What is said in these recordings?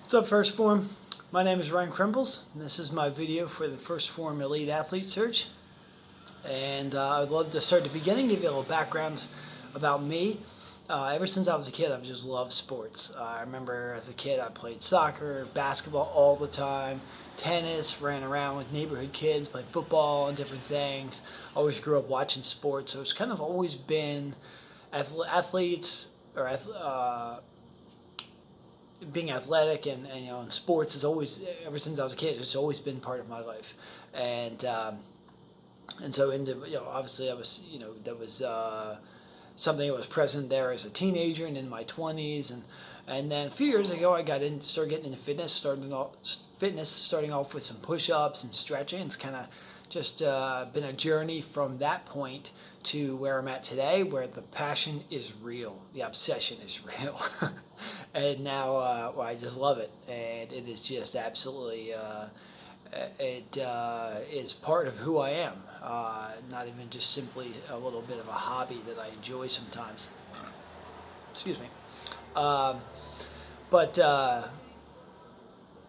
What's up, First Form? My name is Ryan Krembles, and this is my video for the First Form Elite Athlete Search. And I'd love to start at the beginning, give you a little background about me. Ever since I was a kid, I've just loved sports. I remember as a kid, I played soccer, basketball all the time, tennis, ran around with neighborhood kids, played football and different things. Always grew up watching sports, so it's kind of always been athletes or being athletic and in sports has always, ever since I was a kid, it's always been part of my life. And so obviously I was, that was something that was present there as a teenager and in my 20s. And then a few years ago I started getting into fitness, starting off with some push-ups and stretching. It's kind of just been a journey from that point to where I'm at today, where the passion is real, the obsession is real. And now I just love it, and it is just absolutely it is part of who I am, not even just simply a little bit of a hobby that I enjoy sometimes. Excuse me. Um, but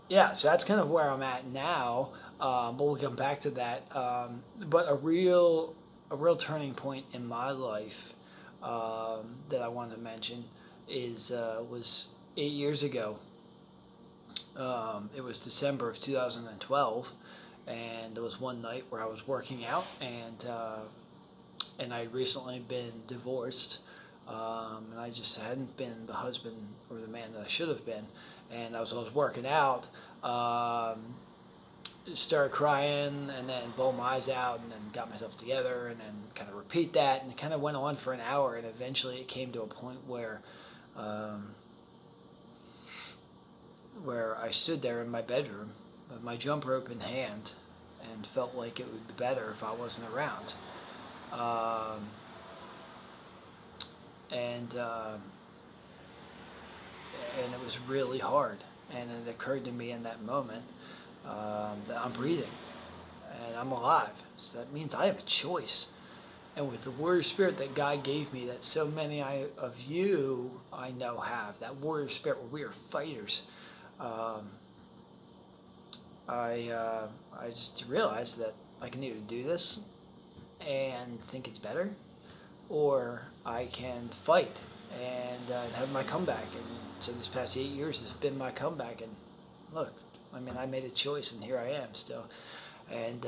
yeah, so that's kind of where I'm at now. But we'll come back to that. But a real turning point in my life that I wanted to mention was 8 years ago. It was December of 2012, and there was one night where I was working out, and I'd recently been divorced, and I just hadn't been the husband or the man that I should have been. And I was working out, started crying, and then bawled my eyes out, and then got myself together, and then kind of repeat that, and it kind of went on for an hour, and eventually it came to a point where I stood there in my bedroom with my jump rope in hand and felt like it would be better if I wasn't around. And it was really hard. And it occurred to me in that moment that I'm breathing and I'm alive. So that means I have a choice. And with the warrior spirit that God gave me, that so many of you I know have, that warrior spirit where we are fighters, I just realized that I can either do this and think it's better, or I can fight and have my comeback. And so this past 8 years has been my comeback. And look, I mean, I made a choice, and here I am still. And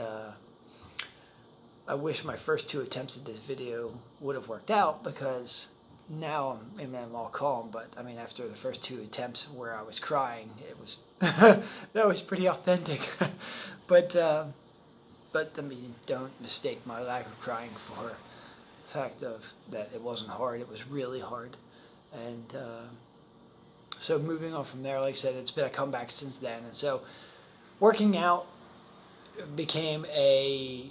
I wish my first 2 attempts at this video would have worked out, because now I'm all calm. But I mean, after the first 2 attempts where I was crying, it was that was pretty authentic. But I mean, don't mistake my lack of crying for the fact of that it wasn't hard. It was really hard. And so moving on from there, like I said, it's been a comeback since then. And so working out became a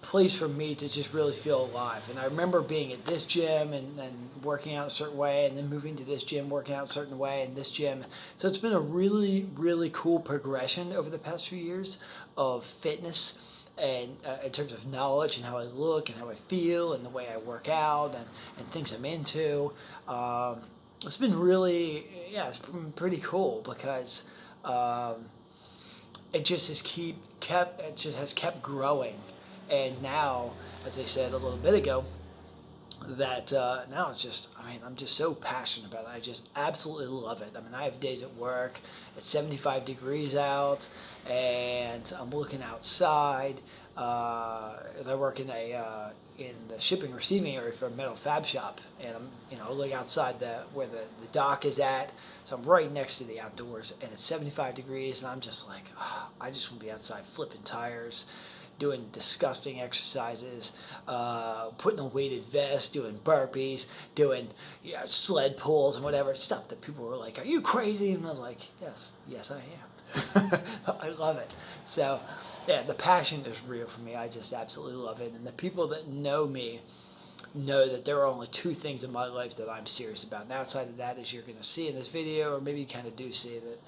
place for me to just really feel alive. And I remember being at this gym and working out a certain way, and then moving to this gym, working out a certain way, and this gym. So it's been a really, really cool progression over the past few years of fitness, and in terms of knowledge and how I look and how I feel and the way I work out and things I'm into. It's been really, it's been pretty cool, because it just has kept growing. And now, as I said a little bit ago, that now it's just, I mean, I'm just so passionate about it. I just absolutely love it. I mean, I have days at work, it's 75 degrees out, and I'm looking outside, as I work in the shipping receiving area for a metal fab shop, and I'm looking outside where the dock is at, so I'm right next to the outdoors, and it's 75 degrees, and I'm just like, oh, I just want to be outside flipping tires, doing disgusting exercises, putting a weighted vest, doing burpees, doing sled pulls and whatever stuff that people were like, "Are you crazy?" And I was like, yes, I am. I love it. So, yeah, the passion is real for me. I just absolutely love it. And the people that know me know that there are only 2 things in my life that I'm serious about. And outside of that, as you're going to see in this video, or maybe you kind of do see, that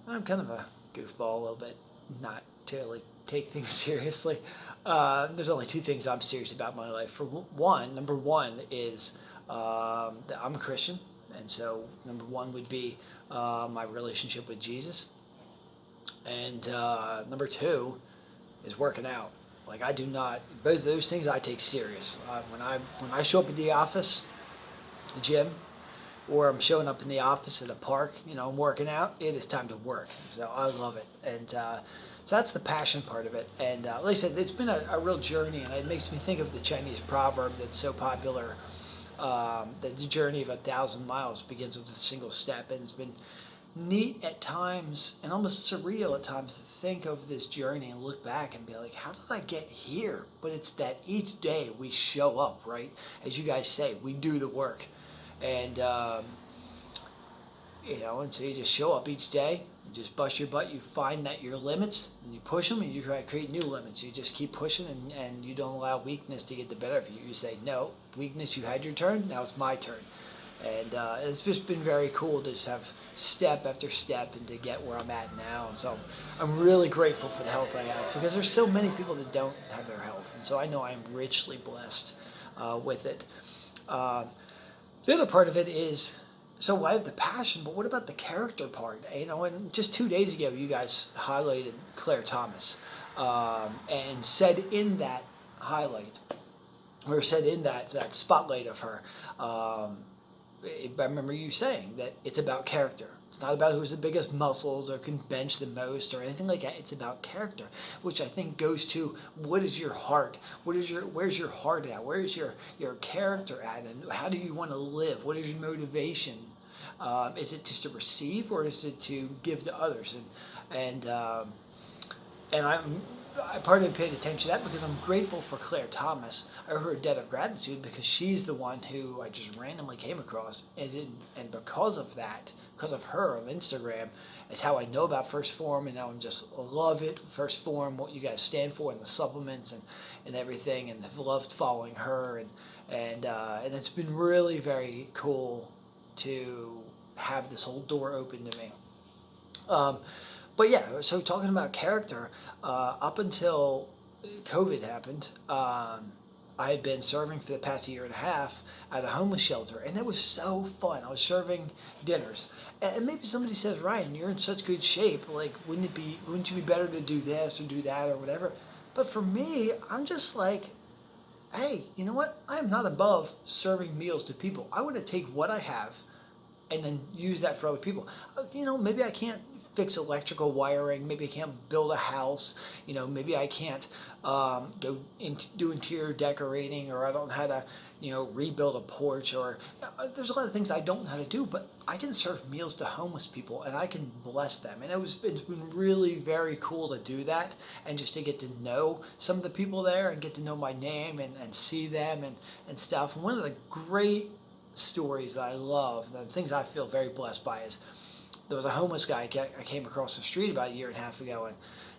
I'm kind of a goofball a little bit, not to really take things seriously. There's only 2 things I'm serious about in my life. Number one is that I'm a Christian. And so number one would be my relationship with Jesus, and number two is working out. Like I do not both of those things I take serious. When I show up at the office, the gym, or I'm showing up in the office at a park, I'm working out. It is time to work. So I love it, and so that's the passion part of it. And like I said, it's been a real journey, and it makes me think of the Chinese proverb that's so popular. That the journey of 1,000 miles begins with a single step, and it's been neat at times and almost surreal at times to think of this journey and look back and be like, how did I get here? But it's that each day we show up, right? As you guys say, we do the work. And, and so you just show up each day, you just bust your butt, you find that your limits, and you push them, and you try to create new limits. You just keep pushing, and you don't allow weakness to get the better of you. You say, no, weakness, you had your turn, now it's my turn. And it's just been very cool to just have step after step and to get where I'm at now. And so I'm really grateful for the health I have, because there's so many people that don't have their health. And so I know I'm richly blessed with it. The other part of it is, so I have the passion, but what about the character part? And just 2 days ago, you guys highlighted Claire Thomas and said in that highlight, or said in that spotlight of her, I remember you saying that it's about character. It's not about who's the biggest muscles or can bench the most or anything like that. It's about character, which I think goes to what is your heart? Where's your heart at? Where's your character at? And how do you want to live? What is your motivation? Is it just to receive, or is it to give to others? And I partly paid attention to that because I'm grateful for Claire Thomas. I owe her a debt of gratitude because she's the one who I just randomly came across, and because of that, because of her on Instagram, is how I know about First Phorm, and now I'm just love it. First Phorm, what you guys stand for, and the supplements and everything, and have loved following her, and it's been really very cool to have this whole door open to me. But yeah, so talking about character, up until COVID happened, I had been serving for the past year and a half at a homeless shelter, and it was so fun. I was serving dinners, and maybe somebody says, Ryan, you're in such good shape. Like, wouldn't you be better to do this or do that or whatever? But for me, I'm just like, hey, you know what? I am not above serving meals to people. I want to take what I have and then use that for other people. Maybe I can't fix electrical wiring. Maybe I can't build a house. Maybe I can't go do interior decorating, or I don't know how to, rebuild a porch, or there's a lot of things I don't know how to do, but I can serve meals to homeless people and I can bless them. And it's been really very cool to do that, and just to get to know some of the people there and get to know my name and see them and stuff. And one of the great stories that I love, the things I feel very blessed by, is there was a homeless guy I came across the street about a year and a half ago, and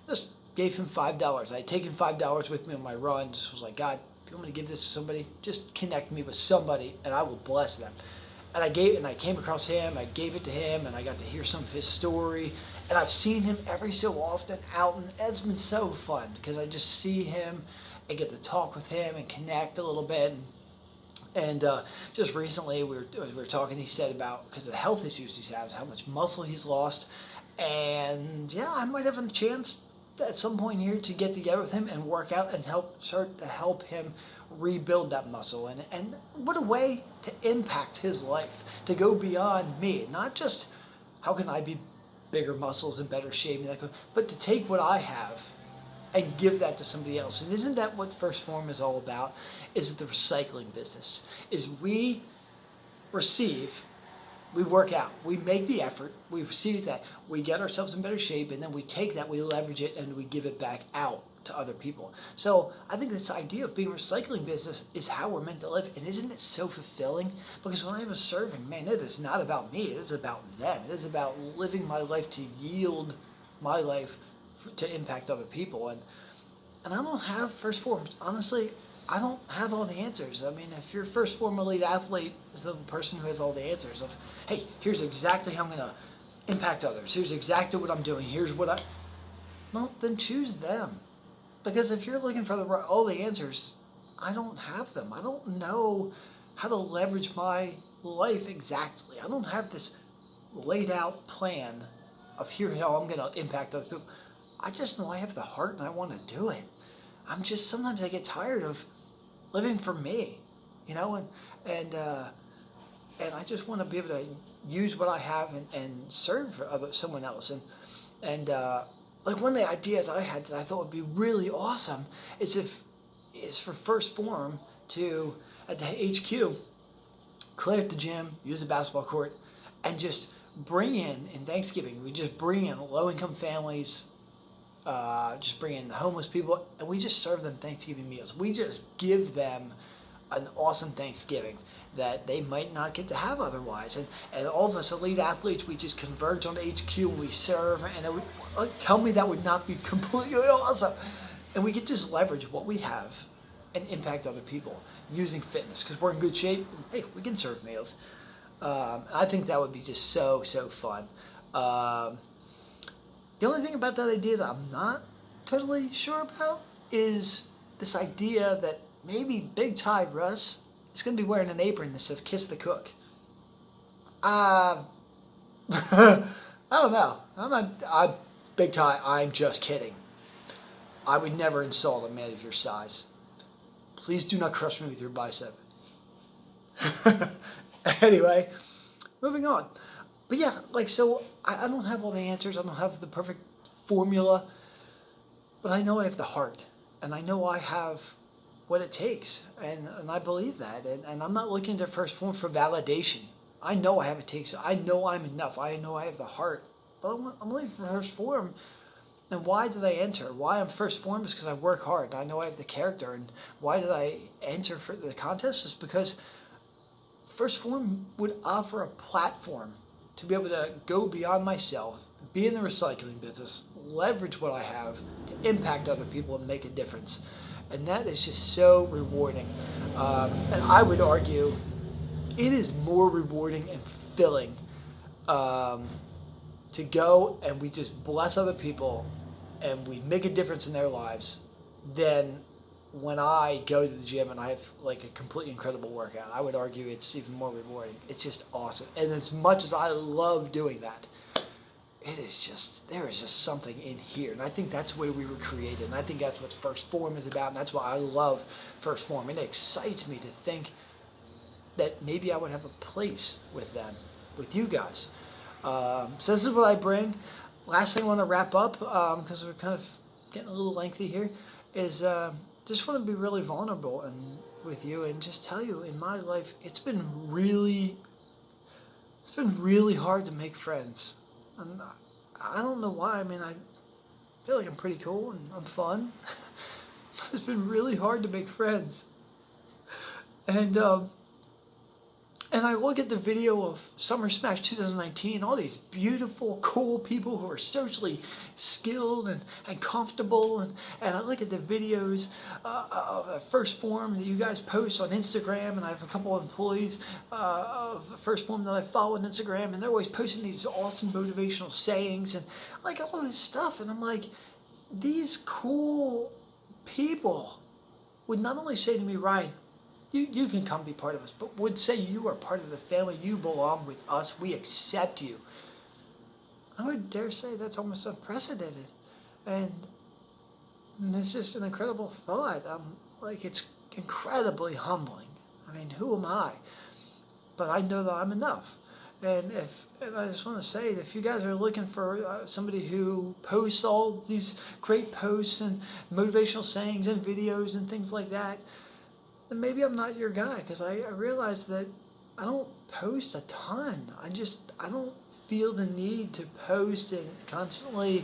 just gave him $5. I had taken $5 with me on my run. Just was like, God, if you want me to give this to somebody, just connect me with somebody, and I will bless them. And I came across him. I gave it to him, and I got to hear some of his story. And I've seen him every so often out, and it's been so fun because I just see him and get to talk with him and connect a little bit. And just recently we were talking, he said about, because of the health issues he has, how much muscle he's lost. And yeah, I might have a chance at some point here to get together with him and work out and start to help him rebuild that muscle. And what a way to impact his life, to go beyond me. Not just how can I be bigger muscles and better shape, but to take what I have and give that to somebody else. And isn't that what First Phorm is all about? Is the recycling business. Is we receive, we work out, we make the effort, we receive that, we get ourselves in better shape, and then we take that, we leverage it, and we give it back out to other people. So I think this idea of being a recycling business is how we're meant to live. And isn't it so fulfilling? Because when I was serving, man, it is not about me. It is about them. It is about living my life to yield my life to impact other people. And I don't have First Phorm. Honestly, I don't have all the answers. I mean, if your First Phorm elite athlete is the person who has all the answers of, hey, here's exactly how I'm going to impact others. Here's exactly what I'm doing. Here's what well, then choose them. Because if you're looking for all the answers, I don't have them. I don't know how to leverage my life exactly. I don't have this laid out plan of here's how I'm going to impact other people. I just know I have the heart and I want to do it. Sometimes I get tired of living for me, you know, and and I just want to be able to use what I have and serve someone else. And like one of the ideas I had that I thought would be really awesome is for First Phorm to at the HQ clear out the gym, use the basketball court, and just bring in Thanksgiving. We just bring in low income families, just bring in the homeless people, and we just serve them Thanksgiving meals. We just give them an awesome Thanksgiving that they might not get to have otherwise. And all of us elite athletes, we just converge on HQ and we serve. And it would, like, tell me that would not be completely awesome. And we could just leverage what we have and impact other people using fitness because we're in good shape. Hey, we can serve meals. I think that would be just so fun. The only thing about that idea that I'm not totally sure about is this idea that maybe Big Ty Russ is going to be wearing an apron that says "Kiss the Cook." I don't know. I'm Big Ty. I'm just kidding. I would never insult a man of your size. Please do not crush me with your bicep. Anyway, moving on. But yeah, like, so I don't have all the answers. I don't have the perfect formula. But I know I have the heart. And I know I have what it takes. And I believe that. And I'm not looking to First Phorm for validation. I know I have what it takes. I know I'm enough. I know I have the heart. But I'm looking for First Phorm. And why did I enter? Why I'm First Phorm is because I work hard. I know I have the character. And why did I enter for the contest is because First Phorm would offer a platform to be able to go beyond myself, be in the recycling business, leverage what I have to impact other people and make a difference. And that is just so rewarding. And I would argue it is more rewarding and fulfilling to go and we just bless other people and we make a difference in their lives than when I go to the gym and I have like a completely incredible workout. I would argue it's even more rewarding. It's just awesome. And as much as I love doing that, there is just something in here. And I think that's where we were created. And I think that's what First Phorm is about. And that's why I love First Phorm. And it excites me to think that maybe I would have a place with them, with you guys. So this is what I bring. Last thing I want to wrap up, because we're kind of getting a little lengthy here, is just want to be really vulnerable and with you and just tell you in my life it's been really hard to make friends. And I don't know why. I mean, I feel like I'm pretty cool and I'm fun. It's been really hard to make friends. And I look at the video of Summer Smash 2019, all these beautiful, cool people who are socially skilled and comfortable. And I look at the videos of First Phorm that you guys post on Instagram. And I have a couple of employees of First Phorm that I follow on Instagram. And they're always posting these awesome motivational sayings and like all this stuff. And I'm like, these cool people would not only say to me, Ryan, you can come be part of us, but would say you are part of the family, you belong with us, we accept you. I would dare say that's almost unprecedented. And it's just an incredible thought. Like, it's incredibly humbling. I mean, who am I? But I know that I'm enough. And I just want to say that if you guys are looking for somebody who posts all these great posts and motivational sayings and videos and things like that, then maybe I'm not your guy, because I realize that I don't post a ton. I don't feel the need to post and constantly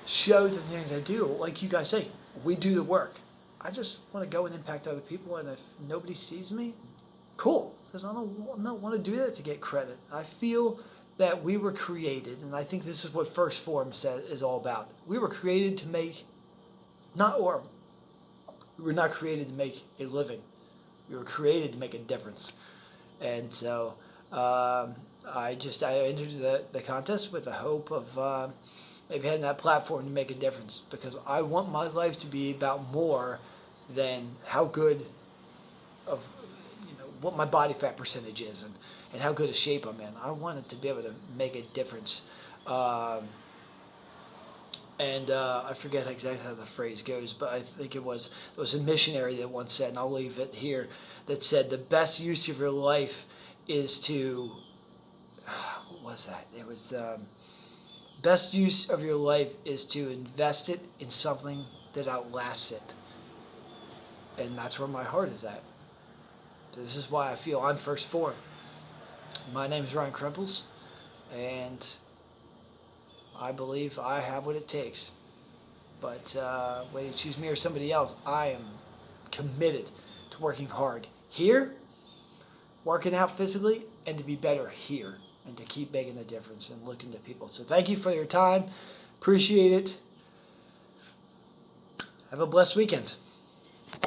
show the things I do. Like you guys say, we do the work. I just want to go and impact other people, and if nobody sees me, cool, because I don't want to do that to get credit. I feel that we were created, and I think this is what First Phorm is all about. We were created to make, we were not created to make a living. We were created to make a difference. And so I entered the contest with the hope of maybe having that platform to make a difference, because I want my life to be about more than how good of what my body fat percentage is and how good a shape I'm in. I wanted to be able to make a difference. I forget exactly how the phrase goes, but I think it was a missionary that once said, and I'll leave it here, that said the best use of your life is to, what was that? It was best use of your life is to invest it in something that outlasts it, and that's where my heart is at. This is why I feel I'm first Phorm. My name is Ryan Crimples, and I believe I have what it takes. But whether you choose me or somebody else, I am committed to working hard here, working out physically, and to be better here, and to keep making a difference and looking to people. So thank you for your time. Appreciate it. Have a blessed weekend.